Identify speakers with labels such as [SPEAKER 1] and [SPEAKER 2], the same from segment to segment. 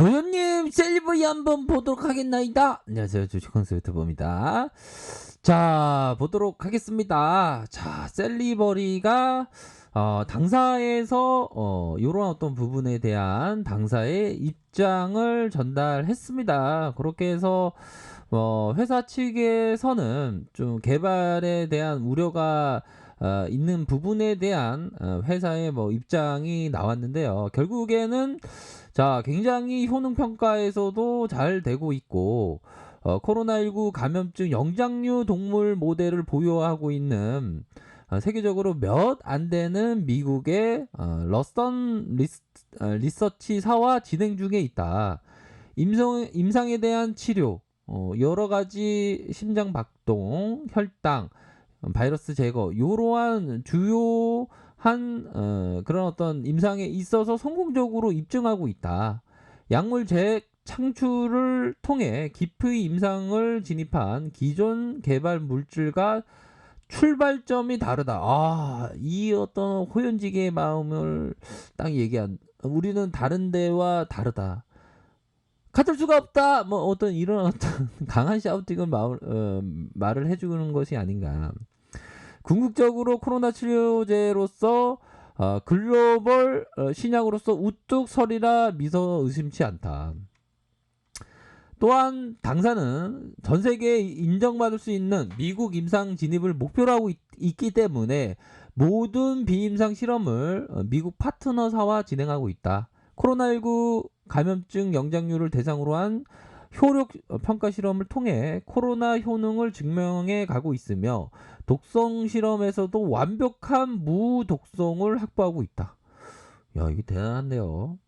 [SPEAKER 1] 도현님 셀리버리 한번 보도록 하겠나이다. 안녕하세요, 주식kon수 유튜버입니다. 자, 보도록 하겠습니다. 자, 셀리버리가 당사에서 이런 어떤 부분에 대한 당사의 입장을 전달했습니다. 그렇게 해서 회사 측에서는 좀 개발에 대한 우려가 있는 부분에 대한 회사의 입장이 나왔는데요. 결국에는 자, 굉장히 효능 평가에서도 잘 되고 있고 코로나19 감염증 영장류 동물 모델을 보유하고 있는 세계적으로 몇 안 되는 미국의 러스턴 리서치사와 진행 중에 있다. 임상에 대한 치료, 여러 가지 심장 박동, 혈당, 바이러스 제거, 이러한 주요한 그런 어떤 임상에 있어서 성공적으로 입증하고 있다. 약물 재창출을 통해 기프의 임상을 진입한 기존 개발 물질과 출발점이 다르다. 이 어떤 호연지기의 마음을 딱 얘기한. 우리는 다른 데와 다르다. 같을 수가 없다. 어떤 이런 어떤 강한 샤우팅을 말을 해주는 것이 아닌가. 궁극적으로 코로나 치료제로서 글로벌 신약으로서 우뚝 서리라 미서 의심치 않다. 또한 당사는 전 세계에 인정받을 수 있는 미국 임상 진입을 목표로 하고 있기 때문에 모든 비임상 실험을 미국 파트너사와 진행하고 있다. 코로나19 감염증 영장류를 대상으로 한 효력 평가 실험을 통해 코로나 효능을 증명해 가고 있으며 독성 실험에서도 완벽한 무독성을 확보하고 있다. 야, 이게 대단한데요.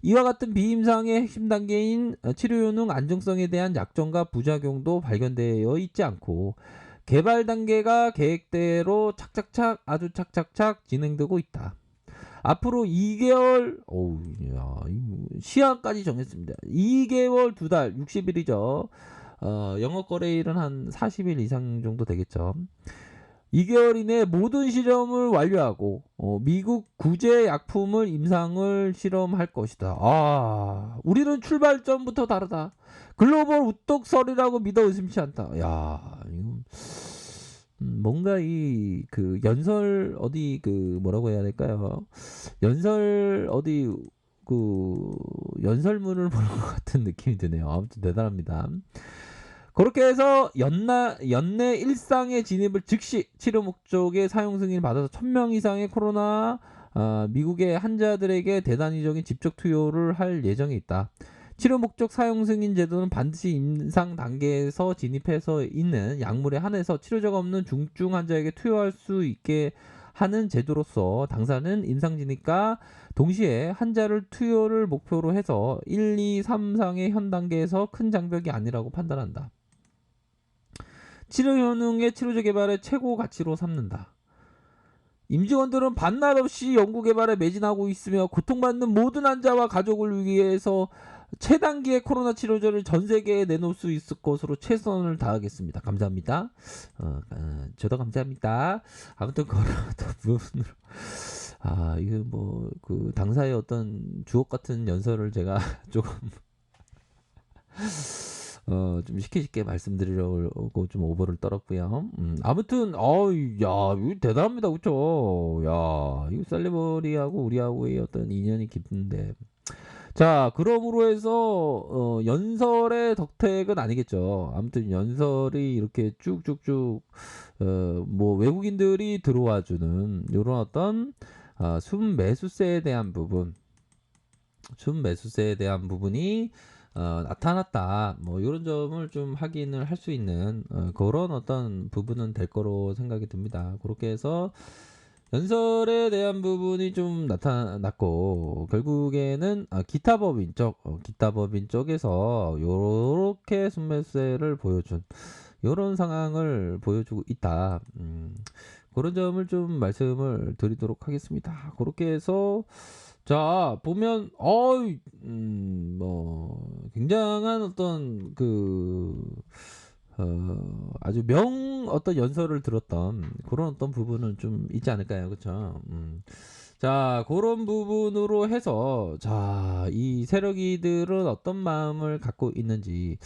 [SPEAKER 1] 이와 같은 비임상의 핵심 단계인 치료 효능 안정성에 대한 약점과 부작용도 발견되어 있지 않고 개발 단계가 계획대로 착착착 아주 착착착 진행되고 있다. 앞으로 2개월 시한까지 정했습니다. 2개월 2달 60일이죠. 영업 거래일은 한 40일 이상 정도 되겠죠. 2개월 이내에 모든 실험을 완료하고 미국 구제 약품을 임상을 실험할 것이다. 우리는 출발점부터 다르다. 글로벌 우뚝설이라고 믿어 의심치 않다. 야, 이거 뭔가 이 그 연설 어디 그 뭐라고 해야 될까요? 연설 어디 그 연설문을 보는 것 같은 느낌이 드네요. 아무튼 대단합니다. 그렇게 해서 연내 일상의 진입을 즉시 치료 목적의 사용 승인을 받아서 1000명 이상의 코로나 미국의 환자들에게 대단히적인 직접 투여를 할 예정에 있다. 치료 목적 사용 승인 제도는 반드시 임상 단계에서 진입해서 있는 약물에 한해서 치료제가 없는 중증 환자에게 투여할 수 있게 하는 제도로서 당사는 임상 진입과 동시에 환자를 투여를 목표로 해서 1, 2, 3 상의 현 단계에서 큰 장벽이 아니라고 판단한다. 치료 효능의 치료제 개발의 최고 가치로 삼는다. 임직원들은 반날 없이 연구 개발에 매진하고 있으며 고통받는 모든 환자와 가족을 위해서 최단기의 코로나 치료제를 전 세계에 내놓을 수 있을 것으로 최선을 다하겠습니다. 감사합니다. 저도 감사합니다. 아무튼 그런 부분으로 이거 그 당사의 어떤 주옥 같은 연설을 제가 조금 좀 쉽게 말씀드리려고 좀 오버를 떨었고요. 아무튼 야, 이거 대단합니다, 그렇죠? 야, 이거 셀리버리하고 우리하고의 어떤 인연이 깊은데. 자, 그러므로 해서 연설의 덕택은 아니겠죠. 아무튼 연설이 이렇게 쭉쭉쭉 외국인들이 들어와주는 이런 어떤 순매수세에 대한 부분이 나타났다. 이런 점을 좀 확인을 할 수 있는 그런 어떤 부분은 될 거로 생각이 듭니다. 그렇게 해서 연설에 대한 부분이 좀 나타났고 결국에는 기타 법인 쪽에서 요렇게 순매수세를 보여준 요런 상황을 보여주고 있다. 그런 점을 좀 말씀을 드리도록 하겠습니다. 그렇게 해서 자 보면 굉장한 어떤 아주 어떤 연설을 들었던 그런 어떤 부분은 좀 있지 않을까요, 그렇죠? 자, 고런 부분으로 해서 자, 이 세력이들은 어떤 마음을 갖고 있는지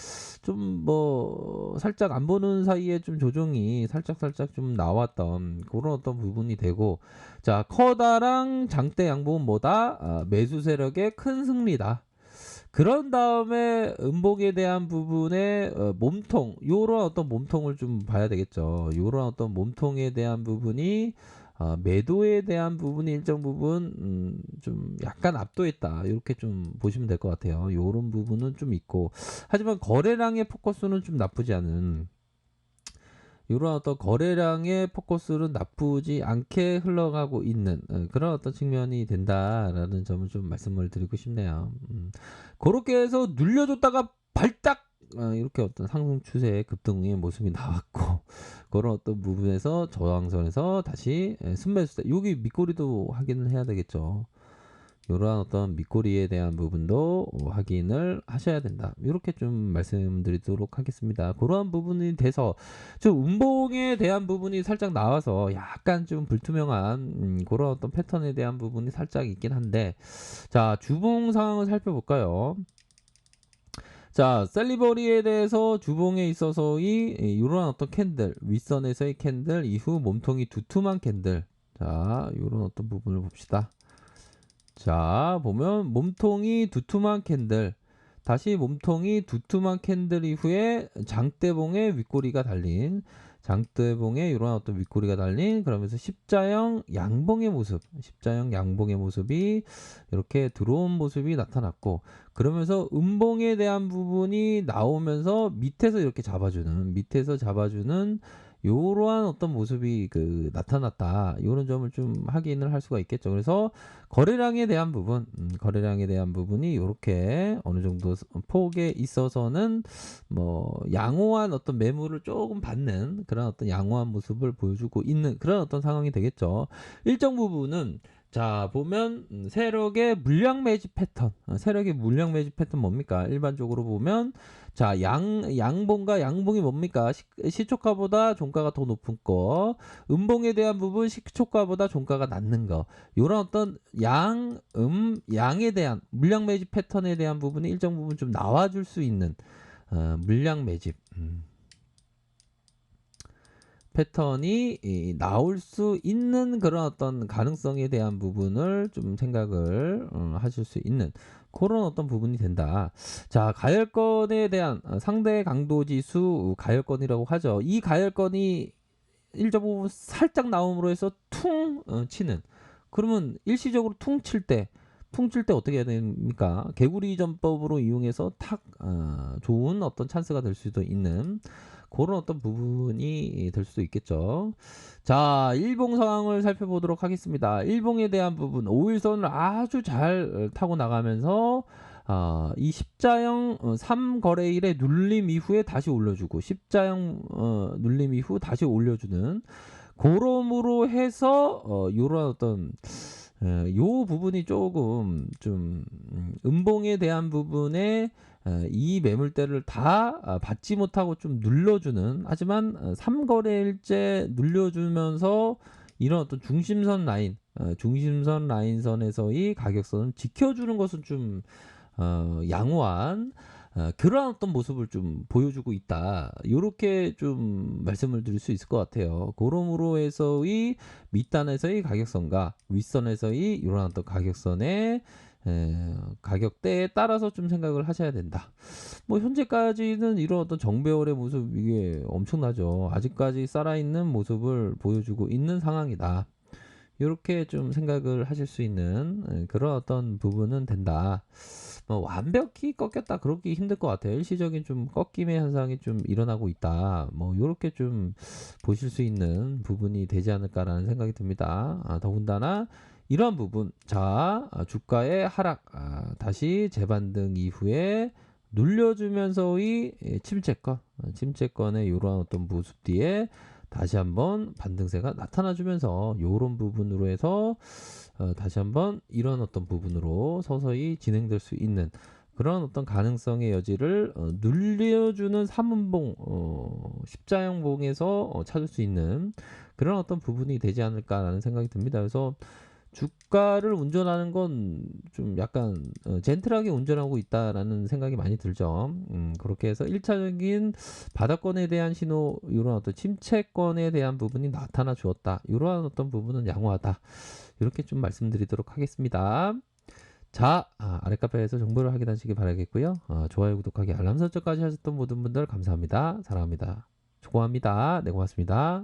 [SPEAKER 1] 좀 뭐 살짝 안 보는 사이에 좀 조정이 살짝살짝 좀 나왔던 고런 어떤 부분이 되고, 자, 커다란 장대 양봉은 뭐다? 매수 세력의 큰 승리다. 그런 다음에 음봉에 대한 부분의 몸통, 요런 어떤 몸통을 좀 봐야 되겠죠. 요런 어떤 몸통에 대한 부분이 매도에 대한 부분이 일정 부분 좀 약간 압도했다. 이렇게 좀 보시면 될 것 같아요. 요런 부분은 좀 있고, 하지만 거래량의 포커스는 좀 나쁘지 않은, 이런 어떤 거래량의 포커스는 나쁘지 않게 흘러가고 있는 그런 어떤 측면이 된다라는 점을 좀 말씀을 드리고 싶네요. 그렇게 해서 눌려줬다가 발딱 이렇게 어떤 상승 추세의 급등의 모습이 나왔고, 그런 어떤 부분에서 저항선에서 다시 순매수세, 여기 밑꼬리도 확인을 해야 되겠죠. 이러한 어떤 밑꼬리에 대한 부분도 확인을 하셔야 된다. 이렇게 좀 말씀드리도록 하겠습니다. 그러한 부분이 돼서 좀 운봉에 대한 부분이 살짝 나와서 약간 좀 불투명한 그런 어떤 패턴에 대한 부분이 살짝 있긴 한데, 자, 주봉 상황을 살펴볼까요? 자, 셀리버리에 대해서 주봉에 있어서의 이런 어떤 캔들, 윗선에서의 캔들 이후 몸통이 두툼한 캔들, 자, 이런 어떤 부분을 봅시다. 자, 보면 몸통이 두툼한 캔들, 다시 몸통이 두툼한 캔들 이후에 장대봉에 윗꼬리가 달린, 장대봉에 이런 어떤 윗꼬리가 달린, 그러면서 십자형 양봉의 모습, 십자형 양봉의 모습이 이렇게 들어온 모습이 나타났고, 그러면서 음봉에 대한 부분이 나오면서 밑에서 이렇게 잡아주는, 밑에서 잡아주는 요러한 어떤 모습이 나타났다. 요런 점을 좀 확인을 할 수가 있겠죠. 그래서 거래량에 대한 부분, 거래량에 대한 부분이 요렇게 어느 정도 폭에 있어서는 뭐 양호한 어떤 매물을 조금 받는 그런 어떤 양호한 모습을 보여주고 있는 그런 어떤 상황이 되겠죠. 일정 부분은 자, 보면 세력의 물량 매집 패턴, 세력의 물량 매집 패턴 뭡니까? 일반적으로 보면 자, 양봉과 양봉이 뭡니까? 시초가보다 종가가 더 높은 거, 음봉에 대한 부분 시초가보다 종가가 낮는 거, 요런 어떤 양에 대한 물량 매집 패턴에 대한 부분이 일정 부분 좀 나와줄 수 있는 물량 매집 패턴이 나올 수 있는 그런 어떤 가능성에 대한 부분을 좀 생각을 하실 수 있는 그런 어떤 부분이 된다. 자, 가열권에 대한 상대 강도 지수 가열권이라고 하죠. 이 가열권이 일정 부분 살짝 나옴으로 해서 퉁 치는, 그러면 일시적으로 퉁 칠 때 어떻게 해야 됩니까? 개구리 전법으로 이용해서 탁 좋은 어떤 찬스가 될 수도 있는 그런 어떤 부분이 될 수도 있겠죠. 자, 일봉 상황을 살펴보도록 하겠습니다. 일봉에 대한 부분 5일선을 아주 잘 타고 나가면서 이 십자형 3거래일의 눌림 이후에 다시 올려주고, 십자형 눌림 이후 다시 올려주는 그럼으로 해서 요런 어떤 요 부분이 조금 좀 음봉에 대한 부분에 이 매물대를 다 받지 못하고 좀 눌러주는, 하지만 3거래일째 눌려주면서 이런 어떤 중심선 라인, 중심선 라인선에서의 가격선을 지켜주는 것은 좀 양호한 그런 어떤 모습을 좀 보여주고 있다. 요렇게 좀 말씀을 드릴 수 있을 것 같아요. 그러므로 해서의 밑단에서의 가격선과 윗선에서의 이런 어떤 가격선의 가격대에 따라서 좀 생각을 하셔야 된다. 뭐 현재까지는 이런 어떤 정배열의 모습 이게 엄청나죠. 아직까지 살아있는 모습을 보여주고 있는 상황이다. 이렇게 좀 생각을 하실 수 있는 그런 어떤 부분은 된다. 뭐 완벽히 꺾였다 그러기 힘들 것 같아요. 일시적인 좀 꺾임의 현상이 좀 일어나고 있다. 뭐 이렇게 좀 보실 수 있는 부분이 되지 않을까라는 생각이 듭니다. 더군다나 이러한 부분, 자, 주가의 하락, 다시 재반등 이후에 눌려주면서의 침체권의 이러한 어떤 모습 뒤에 다시 한번 반등세가 나타나주면서 이런 부분으로 해서 다시 한번 이런 어떤 부분으로 서서히 진행될 수 있는 그런 어떤 가능성의 여지를 눌려주는 3분봉 십자형봉에서 찾을 수 있는 그런 어떤 부분이 되지 않을까라는 생각이 듭니다. 그래서 주가를 운전하는 건 좀 약간 젠틀하게 운전하고 있다라는 생각이 많이 들죠. 그렇게 해서 1차적인 바닥권에 대한 신호, 요런 어떤 침체권에 대한 부분이 나타나 주었다. 요러한 어떤 부분은 양호하다. 이렇게 좀 말씀드리도록 하겠습니다. 자, 아래 카페에서 정보를 확인하시기 바라겠고요. 좋아요, 구독하기, 알람 설정까지 하셨던 모든 분들 감사합니다. 사랑합니다. 수고합니다. 네, 고맙습니다.